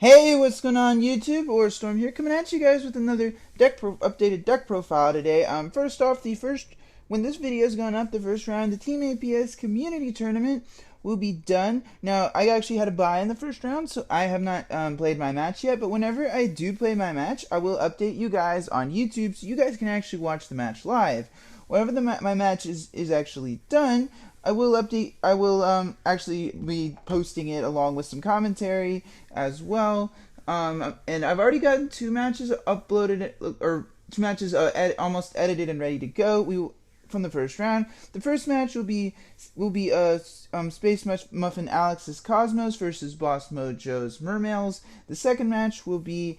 Hey, what's going on YouTube? Or Storm here, coming at you guys with another updated deck profile today. First off, when this video is going up, the first round, the Team APS Community Tournament will be done. Now, I actually had a bye in the first round, so I have not played my match yet. But whenever I do play my match, I will update you guys on YouTube, so you guys can actually watch the match live. Whenever my match is actually done, I will update. I will actually be posting it along with some commentary as well. And I've already gotten two matches uploaded, or two matches almost edited and ready to go. From the first round. The first match will be Space Muffin Alex's Cosmos versus Boss Mojo's Mermails. The second match will be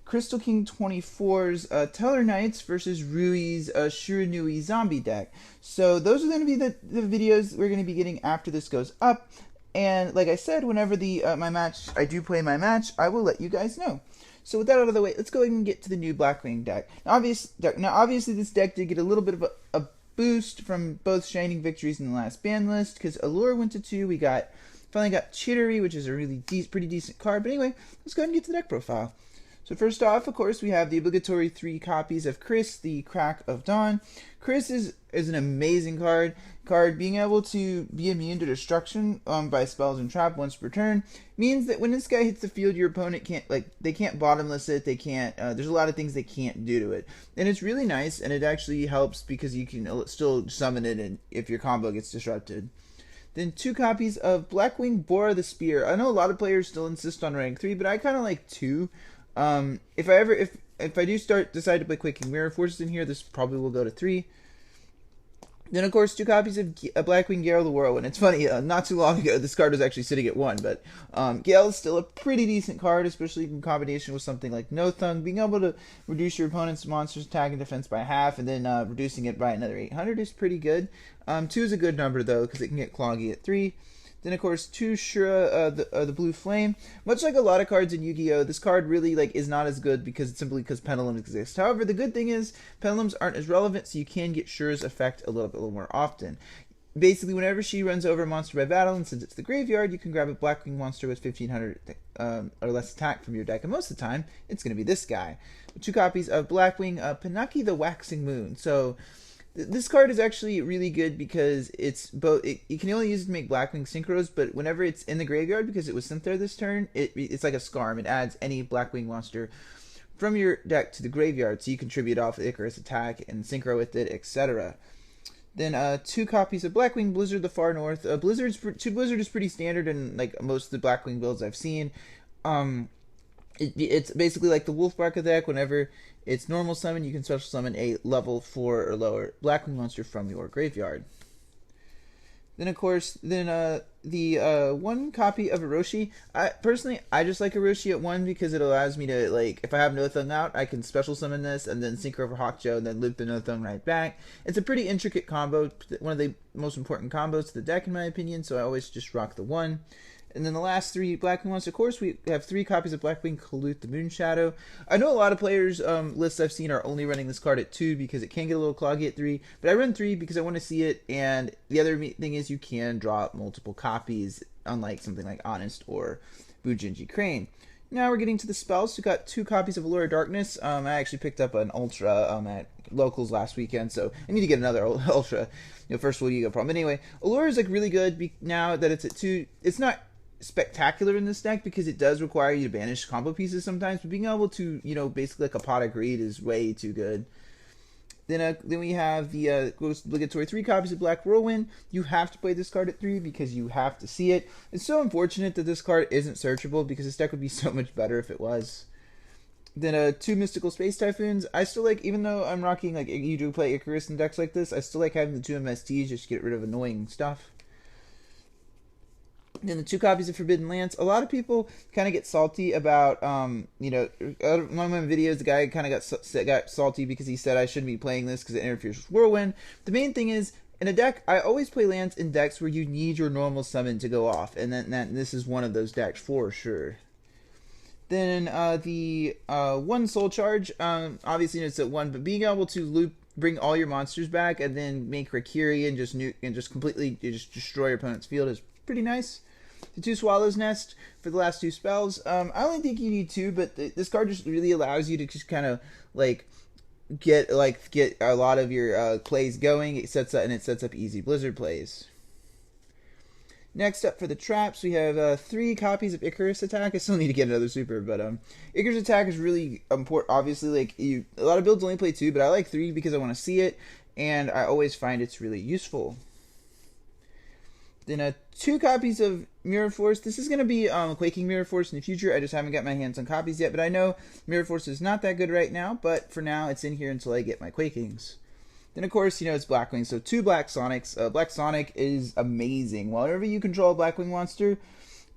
Crystal King 24's Teller Knights versus Rui's Shiranui Zombie deck. So those are going to be the videos we're going to be getting after this goes up. And like I said, whenever I do play my match, I will let you guys know. So with that out of the way, let's go ahead and get to the new Blackwing deck. Now, obviously, this deck did get a little bit of a boost from both Shining Victories in the last ban list, because Allure went to 2. We finally got Chittery, which is a really pretty decent card. But anyway, let's go ahead and get to the deck profile. So first off, of course, we have the obligatory 3 copies of Chris, the Crack of Dawn. Chris is an amazing card. Being able to be immune to destruction by spells and trap once per turn means that when this guy hits the field, your opponent can't bottomless it. They can't. There's a lot of things they can't do to it, and it's really nice. And it actually helps because you can still summon it, and if your combo gets disrupted. Then 2 copies of Blackwing Bora the Spear. I know a lot of players still insist on rank 3, but I kind of like 2. If I do decide to play Quaking Mirror Forces in here, this probably will go to 3. Then, of course, 2 copies of Blackwing Gale the Whirlwind. It's funny, not too long ago, this card was actually sitting at 1, but Gale is still a pretty decent card, especially in combination with something like No Thung. Being able to reduce your opponent's monster's attack and defense by half, and then reducing it by another 800 is pretty good. 2 is a good number, though, because it can get cloggy at 3. Then, of course, 2 Shura, the Blue Flame. Much like a lot of cards in Yu-Gi-Oh!, this card really is not as good simply because pendulums exist. However, the good thing is pendulums aren't as relevant, so you can get Shura's effect a little more often. Basically, whenever she runs over a monster by battle and sends it to the graveyard, you can grab a Blackwing monster with 1500 or less attack from your deck, and most of the time, it's going to be this guy. 2 copies of Blackwing Pinaki the Waxing Moon. So this card is actually really good because it's both. You can only use it to make Blackwing synchros, but whenever it's in the graveyard, because it was sent there this turn, it's like a Scarm. It adds any Blackwing monster from your deck to the graveyard, so you contribute off Icarus attack and synchro with it, etc. Then 2 copies of Blackwing Blizzard the Far North. Blizzard is pretty standard in like most of the Blackwing builds I've seen. It's basically like the Wolfbarker deck. Whenever it's normal summon, you can special summon a level 4 or lower Blackwing monster from your graveyard. Then, of course, the 1 copy of Orochi. Personally, I just like Orochi at 1 because it allows me to, if I have No Thung out, I can special summon this and then sync over Hawkjoe and then loop the No Thung right back. It's a pretty intricate combo, one of the most important combos to the deck in my opinion, so I always just rock the 1. And then the last 3 Blackwing monsters, of course, we have 3 copies of Blackwing Kalut the Moonshadow. I know a lot of players' lists I've seen are only running this card at 2 because it can get a little cloggy at 3, but I run 3 because I want to see it, and the other thing is you can draw multiple copies, unlike something like Honest or Bujinji Crane. Now we're getting to the spells. We got 2 copies of Allure of Darkness. I actually picked up an Ultra at locals last weekend, so I need to get another Ultra. First of all, Yu-Gi-Oh! Problem. Anyway, Allure is really good now that it's at 2. It's not spectacular in this deck because it does require you to banish combo pieces sometimes, but being able to, basically like a Pot of Greed is way too good. Then we have the obligatory 3 copies of Black Whirlwind. You have to play this card at 3 because you have to see it. It's so unfortunate that this card isn't searchable because this deck would be so much better if it was. Then 2 Mystical Space Typhoons. I still like, even though I'm rocking, you do play Icarus in decks like this, I still like having the 2 MSTs just to get rid of annoying stuff. Then the 2 copies of Forbidden Lance. A lot of people kind of get salty about, one of my videos, the guy kind of got salty because he said I shouldn't be playing this because it interferes with Whirlwind. The main thing is, in a deck, I always play Lance in decks where you need your normal summon to go off, and this is one of those decks for sure. Then the 1 Soul Charge, obviously it's at 1, but being able to bring all your monsters back and then make Rakiri and just completely destroy your opponent's field is pretty nice. The 2 Swallow's Nest for the last 2 spells. I only think you need 2, but this card just really allows you to just kind of like get a lot of your plays going. It sets up easy Blizzard plays. Next up for the traps, we have 3 copies of Icarus Attack. I still need to get another super, but Icarus Attack is really important. Obviously, like a lot of builds only play 2, but I like 3 because I want to see it, and I always find it's really useful. Then 2 copies of Mirror Force. This is going to be Quaking Mirror Force in the future. I just haven't got my hands on copies yet, but I know Mirror Force is not that good right now, but for now it's in here until I get my Quakings. Then, of course, it's Blackwings. So 2 Black Sonics. Black Sonic is amazing. Whenever you control a Blackwing monster,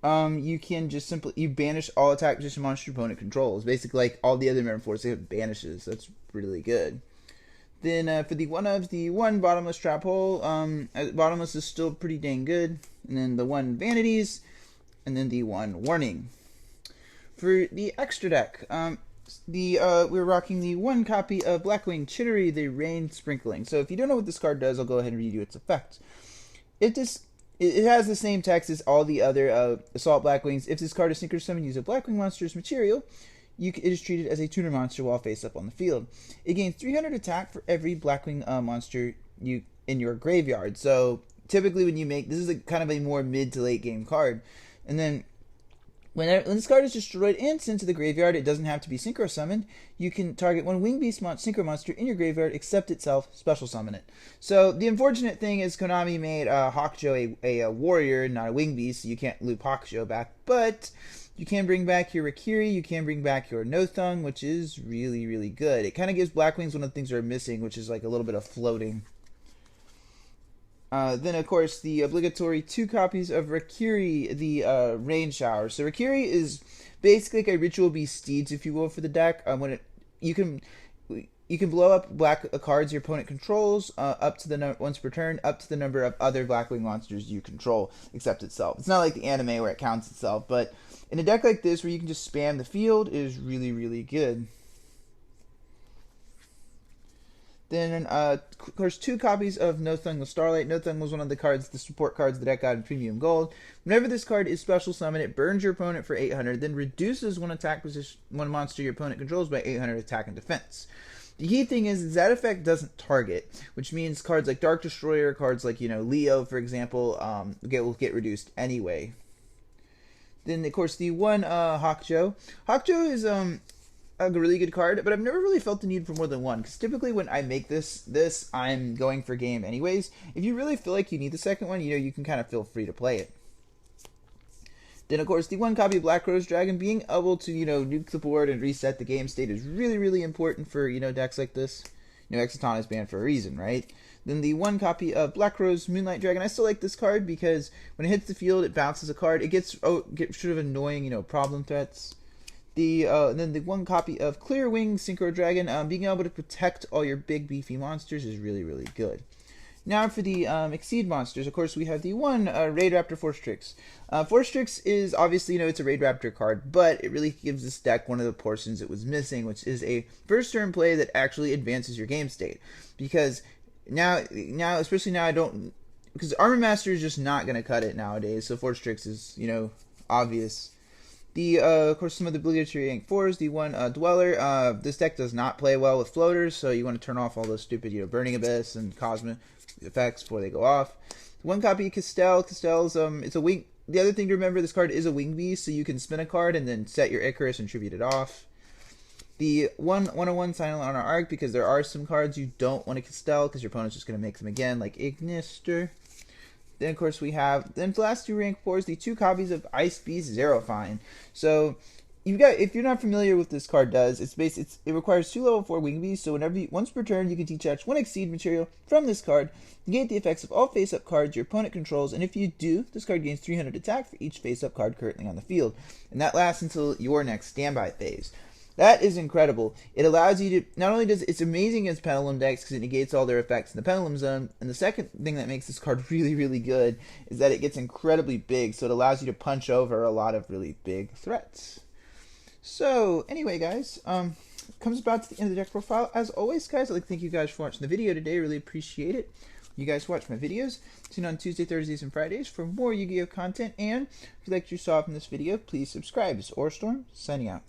you can just simply banish all attack position monster your opponent controls. Basically, like all the other Mirror Force, it banishes. That's really good. Then for the one Bottomless Trap Hole, Bottomless is still pretty dang good. And then the 1 Vanities, and then the 1 Warning. For the extra deck, we're rocking the 1 copy of Blackwing Chittery, the Rain Sprinkling. So if you don't know what this card does, I'll go ahead and read you its effect. It has the same text as all the other Assault Blackwings. If this card is synchro summoned, use a Blackwing monster's material. It is treated as a tuner monster while face up on the field. It gains 300 attack for every Blackwing monster in your graveyard. So typically when you make this is kind of a more mid to late game card, and then when this card is destroyed and sent to the graveyard, it doesn't have to be synchro summoned. You can target 1 Wing Beast synchro monster in your graveyard, accept itself, special summon it. So the unfortunate thing is Konami made Yugioh a warrior, not a Wing Beast, so you can't loop Yugioh back, but you can bring back your Rakiri, you can bring back your Nothung, which is really, really good. It kind of gives Blackwings one of the things they're missing, which is like a little bit of floating. Then, of course, the obligatory 2 copies of Rakiri, the Rain Shower. So Rakiri is basically like a Ritual Beast Steeds, if you will, for the deck. You can blow up black cards your opponent controls up to the once per turn, up to the number of other Blackwing monsters you control, except itself. It's not like the anime where it counts itself, but in a deck like this where you can just spam the field is really, really good. Then, of course, 2 copies of Nothung the Starlight. Nothung was one of the support cards the deck got in Premium Gold. Whenever this card is special summoned, it burns your opponent for 800, then reduces one monster your opponent controls by 800 attack and defense. The key thing is that effect doesn't target, which means cards like Dark Destroyer, cards like, Leo, for example, will get reduced anyway. Then, of course, the 1 Yugioh. Yugioh is a really good card, but I've never really felt the need for more than 1, because typically when I make this, I'm going for game anyways. If you really feel like you need the second one, you can kind of feel free to play it. Then, of course, the 1 copy of Black Rose Dragon, being able to, nuke the board and reset the game state is really, really important for, decks like this. Exotana is banned for a reason, right? Then the 1 copy of Black Rose Moonlight Dragon. I still like this card because when it hits the field, it bounces a card. It gets sort of annoying, problem threats. Then the 1 copy of Clear Wing Synchro Dragon, being able to protect all your big beefy monsters is really, really good. Now for the Exceed monsters, of course, we have the 1 Raid Raptor Force Tricks. Force Tricks is obviously, it's a Raid Raptor card, but it really gives this deck one of the portions it was missing, which is a first turn play that actually advances your game state. Because now, especially now, because Armor Master is just not going to cut it nowadays, so Force Tricks is, obvious. Of course, some of the obligatory Rank 4s, the 1 Dweller. This deck does not play well with floaters, so you want to turn off all those stupid, Burning Abyss and Cosmic effects before they go off. The 1 copy of Castell. Castell's, it's a wing. The other thing to remember, this card is a Wing Beast, so you can spin a card and then set your Icarus and tribute it off. The 101 Silent Honor Arc, because there are some cards you don't want to Castell, because your opponent's just going to make them again, like Ignister. Then, of course, we have, then the last 2 rank 4s, the 2 copies of Ice Beast Xerophine. So, if you're not familiar with this card does, it requires 2 level 4 Wing Beasts, so once per turn, you can detach 1 Exceed material from this card, negate the effects of all face-up cards your opponent controls, and if you do, this card gains 300 attack for each face-up card currently on the field. And that lasts until your next standby phase. That is incredible. It allows you to, not only does it's amazing against Pendulum decks because it negates all their effects in the Pendulum Zone, and the second thing that makes this card really, really good is that it gets incredibly big, so it allows you to punch over a lot of really big threats. So, anyway, guys, comes about to the end of the deck profile. As always, guys, I'd like to thank you guys for watching the video today. Really appreciate it. you guys watch my videos. Tune on Tuesday, Thursdays, and Fridays for more Yu-Gi-Oh content. And if you liked what you saw from this video, please subscribe. It's Orstorm, signing out.